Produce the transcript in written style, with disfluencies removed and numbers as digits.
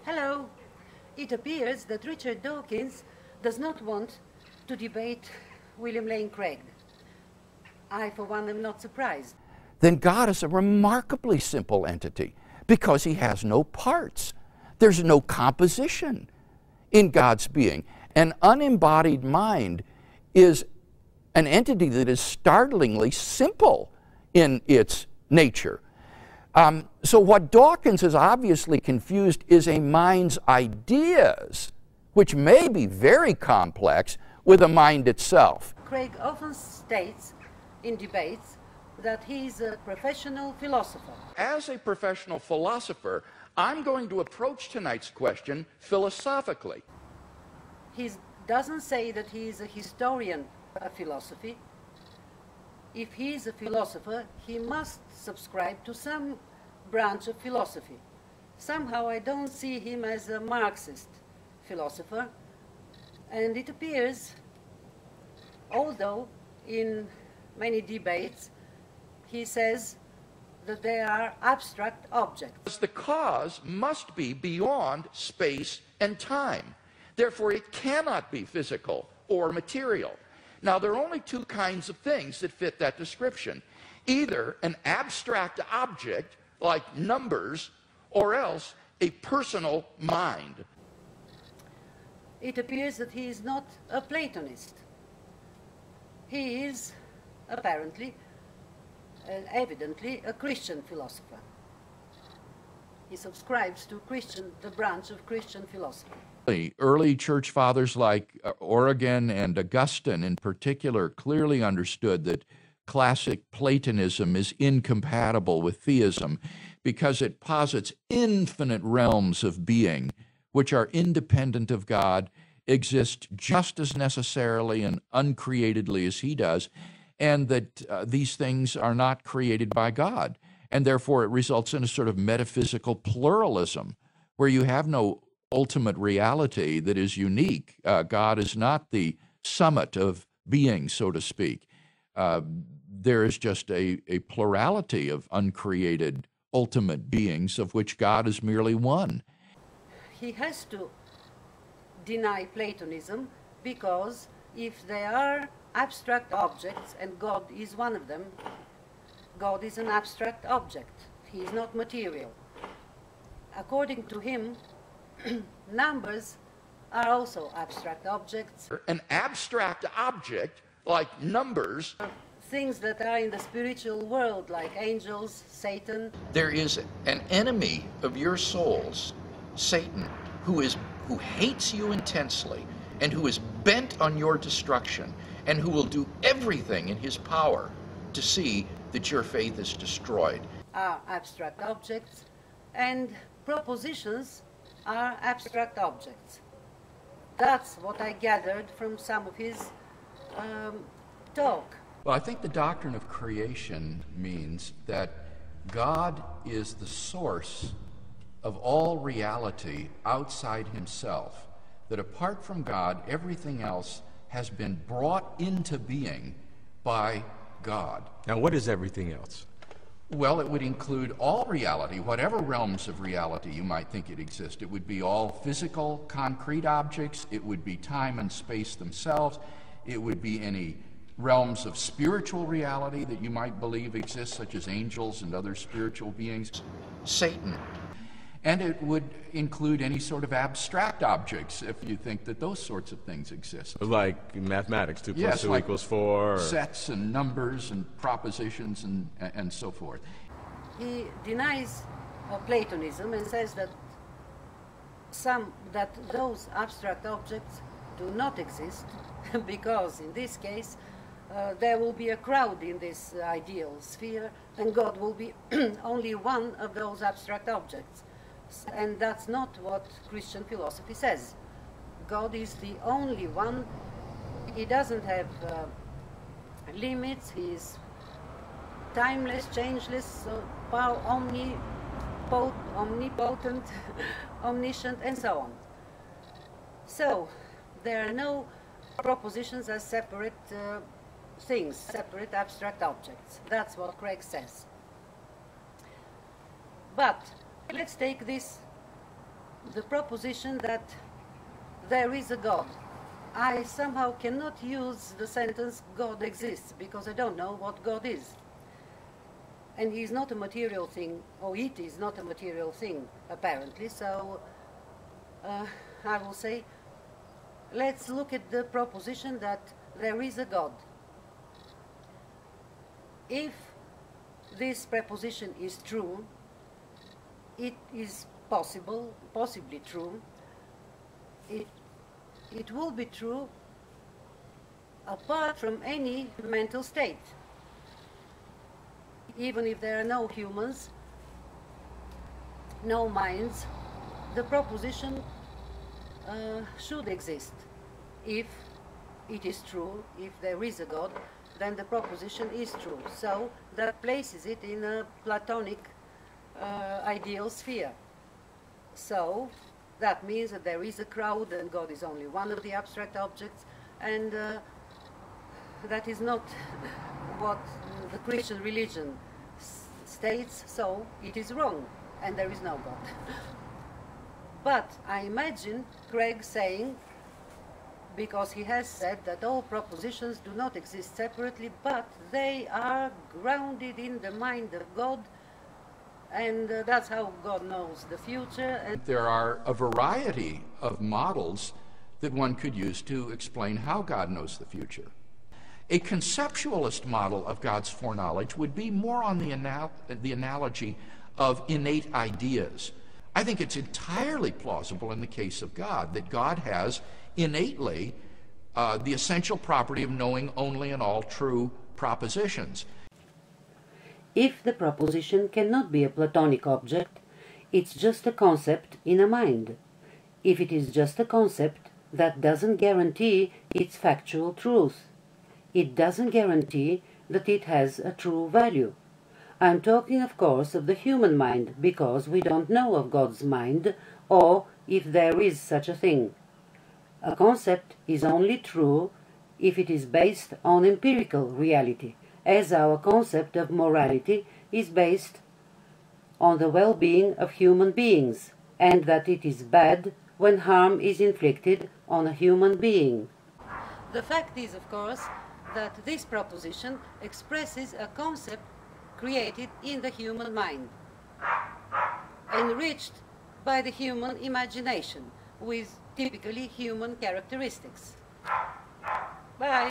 Hello. It appears that Richard Dawkins does not want to debate William Lane Craig. I, for one, am not surprised. Then God is a remarkably simple entity because he has no parts. There's no composition in God's being. An unembodied mind is an entity that is startlingly simple in its nature. So what Dawkins is obviously confused is a mind's ideas, which may be very complex, with a mind itself. Craig often states in debates that he's a professional philosopher. As a professional philosopher, I'm going to approach tonight's question philosophically. He doesn't say that he is a historian of philosophy. If he is a philosopher, he must subscribe to some branch of philosophy. Somehow I don't see him as a Marxist philosopher, and it appears, although in many debates he says that they are abstract objects. The cause must be beyond space and time. Therefore, it cannot be physical or material. Now, there are only two kinds of things that fit that description. Either an abstract object, like numbers, or else a personal mind. It appears that he is not a Platonist. He is apparently and evidently a Christian philosopher. He subscribes to the branch of Christian philosophy. Early church fathers like Origen and Augustine in particular clearly understood that classic Platonism is incompatible with theism because it posits infinite realms of being which are independent of God, exist just as necessarily and uncreatedly as he does, and that these things are not created by God. And therefore it results in a sort of metaphysical pluralism where you have no ultimate reality that is unique. God is not the summit of being, so to speak. There is just a plurality of uncreated ultimate beings of which God is merely one. He has to deny Platonism because if there are abstract objects, and God is one of them, God is an abstract object. He is not material. According to him, numbers are also abstract objects. An abstract object, like numbers, things that are in the spiritual world, like angels, Satan. There is an enemy of your souls, Satan, who hates you intensely and who is bent on your destruction and who will do everything in his power to see that your faith is destroyed. Are abstract objects, and propositions are abstract objects. That's what I gathered from some of his talk. Well, I think the doctrine of creation means that God is the source of all reality outside himself, that apart from God, everything else has been brought into being by God. Now, what is everything else? Well, it would include all reality, whatever realms of reality you might think it exists. It would be all physical, concrete objects. It would be time and space themselves. It would be any realms of spiritual reality that you might believe exist, such as angels and other spiritual beings. Satan. And it would include any sort of abstract objects, if you think that those sorts of things exist. Like mathematics, 2 plus 2 like equals 4. Sets and numbers and propositions and so forth. He denies Platonism and says that those abstract objects do not exist because in this case there will be a crowd in this ideal sphere and God will be only one of those abstract objects. And that's not what Christian philosophy says. God is the only one. He doesn't have limits. He is timeless, changeless, omnipotent, omniscient, and so on. So there are no propositions as separate things, separate abstract objects. That's what Craig says. But let's take this the proposition that there is a God. I somehow cannot use the sentence God exists because I don't know what God is. And he is not a material thing, or it is not a material thing, apparently. So I will say, let's look at the proposition that there is a God. If this proposition is true, it is possibly true, it will be true apart from any mental state. Even if there are no humans, no minds, the proposition should exist. If it is true, if there is a God, then the proposition is true. So that places it in a Platonic ideal sphere. So that means that there is a crowd and God is only one of the abstract objects, and that is not what the Christian religion states, so it is wrong and there is no God. But I imagine Craig saying, because he has said that all propositions do not exist separately, but they are grounded in the mind of God, and that's how God knows the future. And there are a variety of models that one could use to explain how God knows the future. A conceptualist model of God's foreknowledge would be more on the analogy of innate ideas. I think it's entirely plausible in the case of God that God has innately the essential property of knowing only and all true propositions. If the proposition cannot be a Platonic object, it's just a concept in a mind. If it is just a concept, that doesn't guarantee its factual truth. It doesn't guarantee that it has a true value. I'm talking, of course, of the human mind, because we don't know of God's mind, or if there is such a thing. A concept is only true if it is based on empirical reality, as our concept of morality is based on the well-being of human beings, and that it is bad when harm is inflicted on a human being. The fact is, of course, that this proposition expresses a concept created in the human mind, enriched by the human imagination, with typically human characteristics. Bye.